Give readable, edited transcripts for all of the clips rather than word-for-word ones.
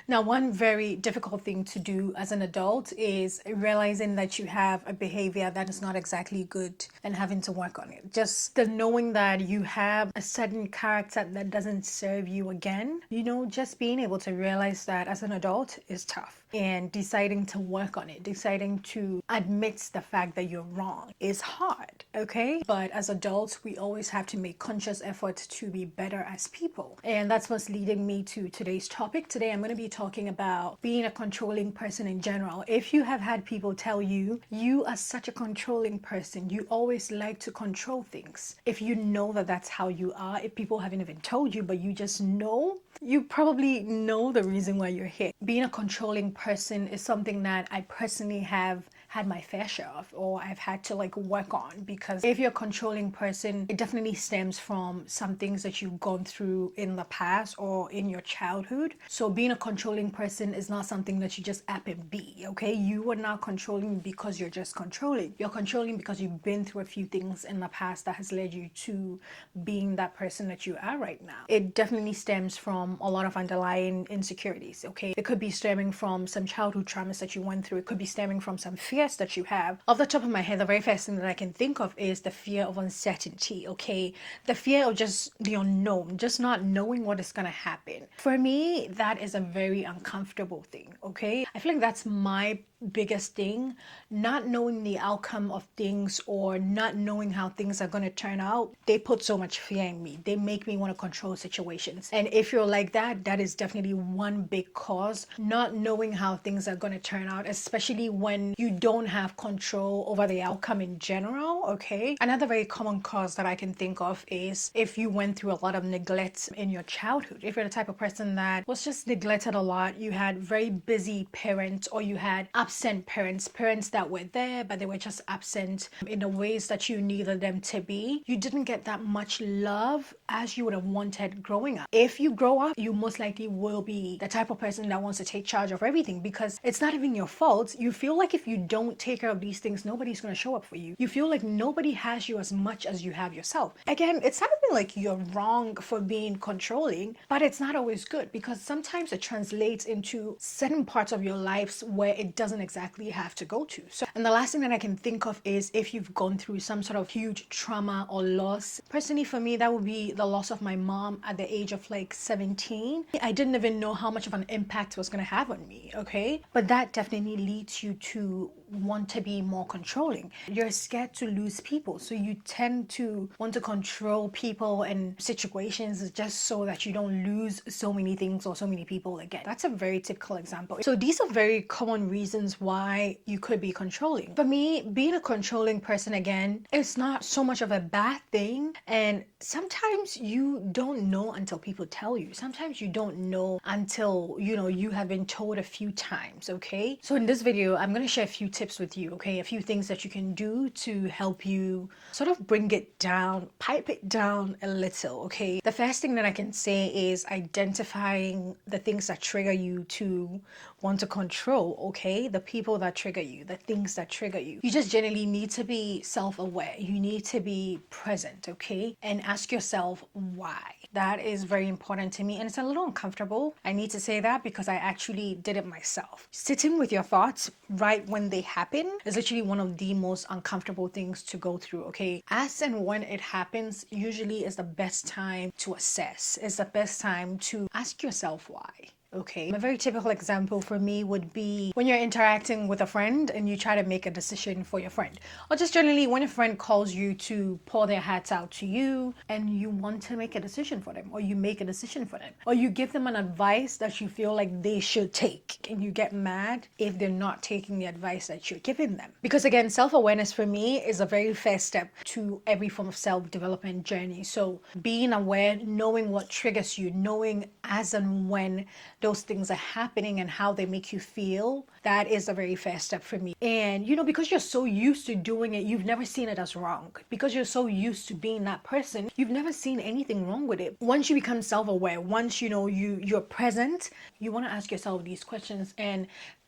Now, one very difficult thing to do as an adult is realizing that you have a behavior that is not exactly good and having to work on it. Just the knowing that you have a certain character that doesn't serve you again, just being able to realize that as an adult is tough. And deciding to work on it, deciding to admit the fact that you're wrong is hard, okay? But as adults, we always have to make conscious efforts to be better as people. And that's what's leading me to today's topic. Today, I'm going to be talking about being a controlling person in general. If you have had people tell you, you are such a controlling person, you always like to control things. If you know that that's how you are, if people haven't even told you, but you just know, you probably know the reason why you're here. Being a controlling person is something that I personally have had my fair share of, or I've had to work on, because if you're a controlling person, it definitely stems from some things that you've gone through in the past or in your childhood. So being a controlling person is not something that you just up and be, okay? You are not controlling because you're just controlling. You're controlling because you've been through a few things in the past that has led you to being that person that you are right now. It definitely stems from a lot of underlying insecurities, okay? It could be stemming from some childhood traumas that you went through. It could be stemming from some fears that you have. Off the top of my head, the very first thing that I can think of is the fear of uncertainty, okay? The fear of just the unknown, just not knowing what is going to happen. For me, that is a very uncomfortable thing, okay? I feel like that's my biggest thing, not knowing the outcome of things or not knowing how things are going to turn out. They put so much fear in me. They make me want to control situations. And if you're like that, that is definitely one big cause. Not knowing how things are going to turn out, especially when you don't have control over the outcome in general, okay? Another very common cause that I can think of is if you went through a lot of neglect in your childhood. If you're the type of person that was just neglected a lot, you had very busy parents, or you had absent parents that were there but they were just absent in the ways that you needed them to be, you didn't get that much love as you would have wanted growing up. If you grow up, you most likely will be the type of person that wants to take charge of everything, because it's not even your fault. You feel like if you don't take care of these things, nobody's going to show up for you. You feel like nobody has you as much as you have yourself. Again, it's not even like you're wrong for being controlling, but it's not always good, because sometimes it translates into certain parts of your lives where it doesn't exactly have to go to. So, and the last thing that I can think of is if you've gone through some sort of huge trauma or loss. Personally, for me, that would be the loss of my mom at the age of 17. I didn't even know how much of an impact it was going to have on me, okay? But that definitely leads you to want to be more controlling. You're scared to lose people, so you tend to want to control people and situations just so that you don't lose so many things or so many people again. That's a very typical example. So these are very common reasons why you could be controlling. For me, being a controlling person, again, it's not so much of a bad thing, and sometimes you don't know until people tell you. Sometimes you don't know until you have been told a few times, okay? So in this video, I'm going to share a few tips with you, okay? A few things that you can do to help you sort of bring it down, pipe it down a little, okay? The first thing that I can say is identifying the things that trigger you to want to control, okay? The people that trigger you, the things that trigger you. You just generally need to be self-aware. You need to be present, okay? And ask yourself why. That is very important to me, and it's a little uncomfortable. I need to say that because I actually did it myself. Sitting with your thoughts right when they happen is literally one of the most uncomfortable things to go through, okay? As and when it happens usually is the best time to assess. It's the best time to ask yourself why. Okay, a very typical example for me would be when you're interacting with a friend and you try to make a decision for your friend, or just generally when a friend calls you to pour their hearts out to you and you want to make a decision for them, or you make a decision for them, or you give them an advice that you feel like they should take, and you get mad if they're not taking the advice that you're giving them. Because again, self-awareness for me is a very first step to every form of self-development journey. So being aware, knowing what triggers you, knowing as and when those things are happening and how they make you feel, that is the very first step for me. And because you're so used to doing it, you've never seen it as wrong. Because you're so used to being that person, you've never seen anything wrong with it. Once you become self-aware, once you're present, you want to ask yourself these questions and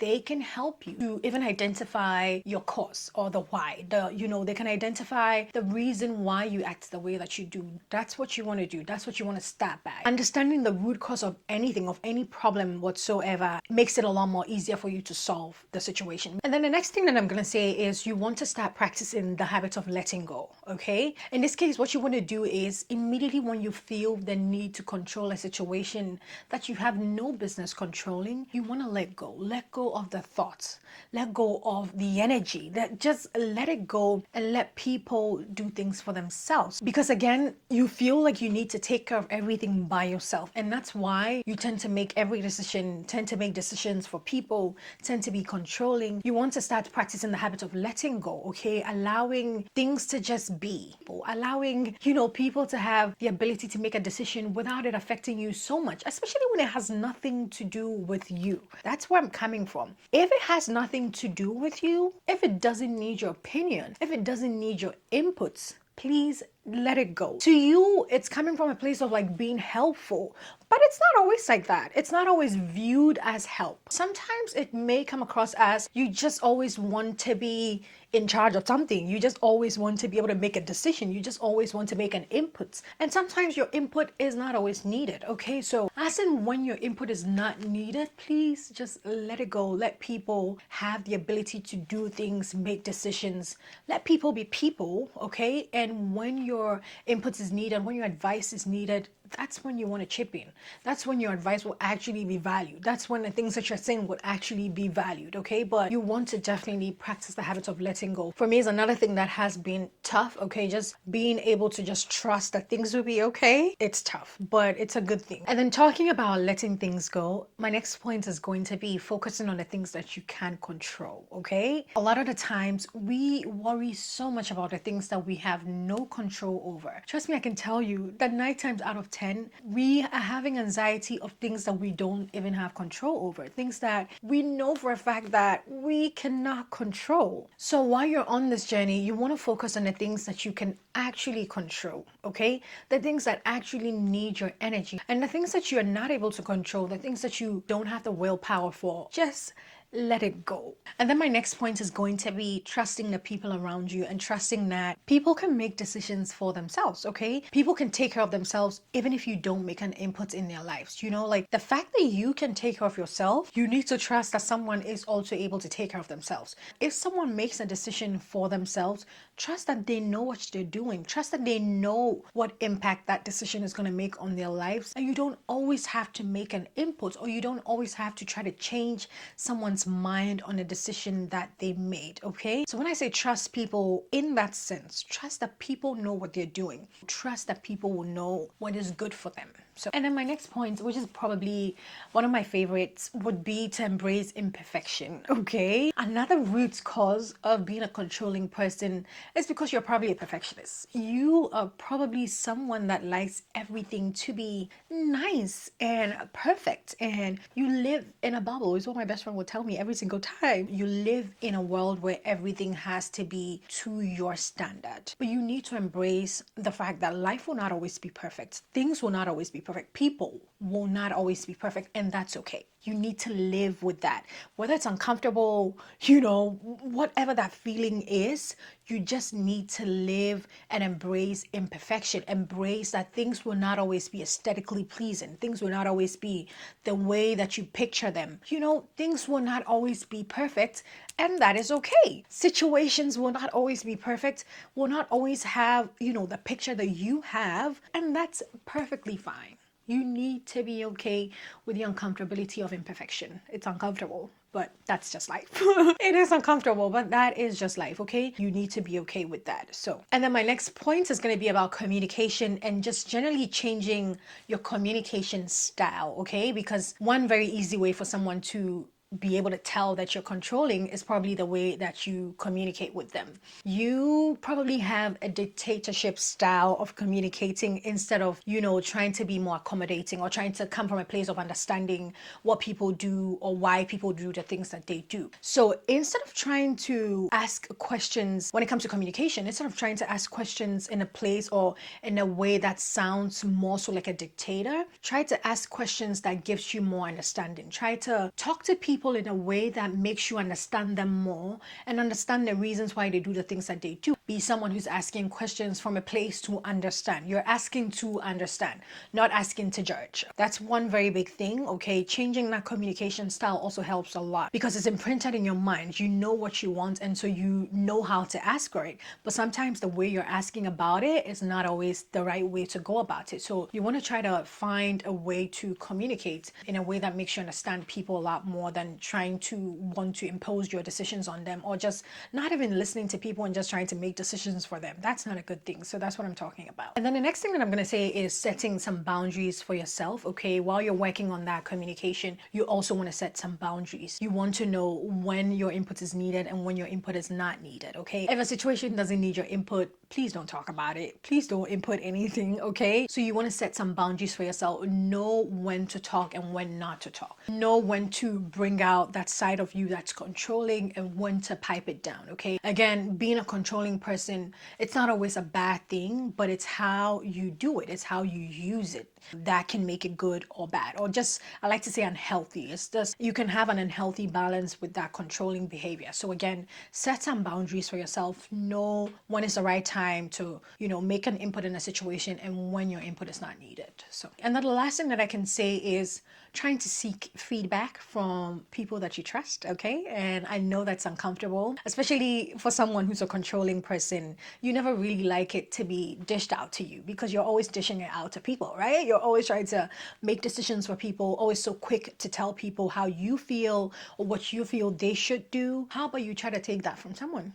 they can help you to even identify your cause or the why. They can identify the reason why you act the way that you do. That's what you want to do. That's what you want to start by. Understanding the root cause of anything, of any problem whatsoever, makes it a lot more easier for you to solve the situation. And then the next thing that I'm going to say is you want to start practicing the habit of letting go, okay? In this case, what you want to do is immediately when you feel the need to control a situation that you have no business controlling, you want to let go. Let go of the thoughts. Let go of the energy. That just let it go and let people do things for themselves. Because again, you feel like you need to take care of everything by yourself. And that's why you tend to make decisions for people, tend to be controlling. You want to start practicing the habit of letting go, okay? Allowing things to just be. Allowing, people to have the ability to make a decision without it affecting you so much, especially when it has nothing to do with you. That's where I'm coming from. If it has nothing to do with you, if it doesn't need your opinion, if it doesn't need your inputs, please let it go. To you, it's coming from a place of like being helpful, but it's not always like that. It's not always viewed as help. Sometimes it may come across as you just always want to be in charge of something. You just always want to be able to make a decision. You just always want to make an input. And sometimes your input is not always needed, okay? So as in when your input is not needed, please just let it go. Let people have the ability to do things, make decisions. Let people be people, okay? And when your input is needed, when your advice is needed, that's when you want to chip in. That's when your advice will actually be valued. That's when the things that you're saying would actually be valued, okay? But you want to definitely practice the habit of letting go. For me, is another thing that has been tough, okay? Just being able to just trust that things will be okay. It's tough, but it's a good thing. And then talking about letting things go, my next point is going to be focusing on the things that you can control, okay? A lot of the times we worry so much about the things that we have no control over. Trust me, I can tell you that 9 times out of 10, we are having anxiety of things that we don't even have control over, things that we know for a fact that we cannot control. So while you're on this journey, you want to focus on the things that you can actually control, okay? The things that actually need your energy, and the things that you're not able to control, the things that you don't have the willpower for, just let it go. And then my next point is going to be trusting the people around you and trusting that people can make decisions for themselves, okay? People can take care of themselves even if you don't make an input in their lives. Like the fact that you can take care of yourself, you need to trust that someone is also able to take care of themselves. If someone makes a decision for themselves, trust that they know what they're doing. Trust that they know what impact that decision is going to make on their lives. And you don't always have to make an input, or you don't always have to try to change someone's mind on a decision that they made, okay? So when I say trust people in that sense, trust that people know what they're doing. Trust that people will know what is good for them. And then my next point, which is probably one of my favorites, would be to embrace imperfection, okay? Another root cause of being a controlling person is because you're probably a perfectionist. You are probably someone that likes everything to be nice and perfect, and you live in a bubble. Is what my best friend would tell me every single time. You live in a world where everything has to be to your standard. But you need to embrace the fact that life will not always be perfect. Things will not always be perfect. People will not always be perfect, and that's okay. You need to live with that. Whether it's uncomfortable, whatever that feeling is, you just need to live and embrace imperfection. Embrace that things will not always be aesthetically pleasing. Things will not always be the way that you picture them. Things will not always be perfect, and that is okay. Situations will not always be perfect, will not always have, the picture that you have, and that's perfectly fine. You need to be okay with the uncomfortability of imperfection. It's uncomfortable, but that's just life. It is uncomfortable, but that is just life, okay? You need to be okay with that. And then my next point is going to be about communication and just generally changing your communication style, okay? Because one very easy way for someone to be able to tell that you're controlling is probably the way that you communicate with them. You probably have a dictatorship style of communicating instead of, trying to be more accommodating or trying to come from a place of understanding what people do or why people do the things that they do. So instead of trying to ask questions when it comes to communication, instead of trying to ask questions in a place or in a way that sounds more so like a dictator, try to ask questions that gives you more understanding. Try to talk to people people in a way that makes you understand them more and understand the reasons why they do the things that they do. Be someone who's asking questions from a place to understand. You're asking to understand, not asking to judge. That's one very big thing, okay? Changing that communication style also helps a lot because it's imprinted in your mind. You know what you want, and so you know how to ask for it. But sometimes the way you're asking about it is not always the right way to go about it. So you want to try to find a way to communicate in a way that makes you understand people a lot more than trying to want to impose your decisions on them, or just not even listening to people and just trying to make decisions for them. That's not a good thing. So that's what I'm talking about. And then the next thing that I'm going to say is setting some boundaries for yourself, okay? While you're working on that communication, you also want to set some boundaries. You want to know when your input is needed and when your input is not needed, okay? If a situation doesn't need your input, please don't talk about it. Please don't input anything, okay? So you want to set some boundaries for yourself. Know when to talk and when not to talk. Know when to bring out that side of you that's controlling and when to pipe it down, okay? Again, being a controlling person, it's not always a bad thing, but it's how you do it. It's how you use it that can make it good or bad, or just, I like to say, unhealthy. It's just, you can have an unhealthy balance with that controlling behavior. So again, set some boundaries for yourself. Know when is the right time to, make an input in a situation and when your input is not needed. So, and then the last thing that I can say is trying to seek feedback from people that you trust, okay? And I know that's uncomfortable, especially for someone who's a controlling person. You never really like it to be dished out to you because you're always dishing it out to people, right? You're always trying to make decisions for people, always so quick to tell people how you feel or what you feel they should do. How about you try to take that from someone?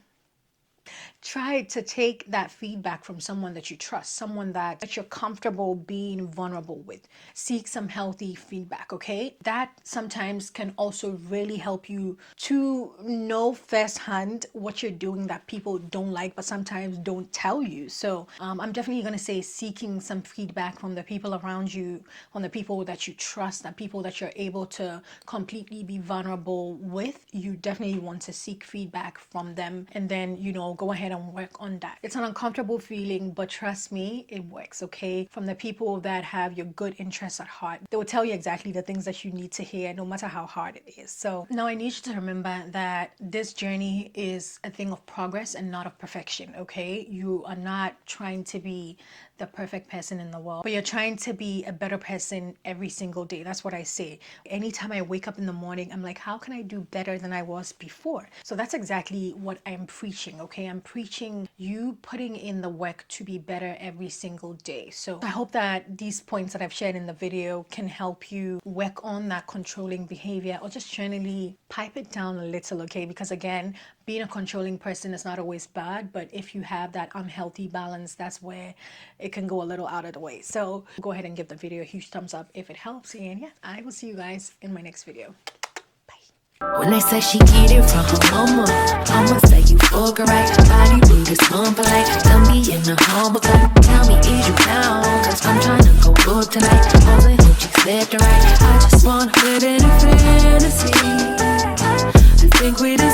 Try to take that feedback from someone that you trust, someone that you're comfortable being vulnerable with. Seek some healthy feedback, okay? That sometimes can also really help you to know firsthand what you're doing that people don't like, but sometimes don't tell you. So I'm definitely going to say seeking some feedback from the people around you, from the people that you trust, and people that you're able to completely be vulnerable with. You definitely want to seek feedback from them and then, go ahead and work on that. It's an uncomfortable feeling, but trust me, it works, okay? From the people that have your good interests at heart, they will tell you exactly the things that you need to hear, no matter how hard it is. So now I need you to remember that this journey is a thing of progress and not of perfection, okay? You are not trying to be the perfect person in the world, but you're trying to be a better person every single day. That's what I say. Anytime I wake up in the morning, I'm like, how can I do better than I was before? So that's exactly what I'm preaching, okay? I'm preaching you putting in the work to be better every single day. So I hope that these points that I've shared in the video can help you work on that controlling behavior, or just generally pipe it down a little, okay? Because again, being a controlling person is not always bad, but if you have that unhealthy balance, that's where it can go a little out of the way. So go ahead and give the video a huge thumbs up if it helps. And yeah, I will see you guys in my next video. When they say she get it from her mama, I'ma say you fuck her right. Body rude is unpolite. Tell me in the humble type. Tell me is you down? Cause I'm trying to go up tonight. All the hope she slept right. I just wanna live in a fantasy. I think we just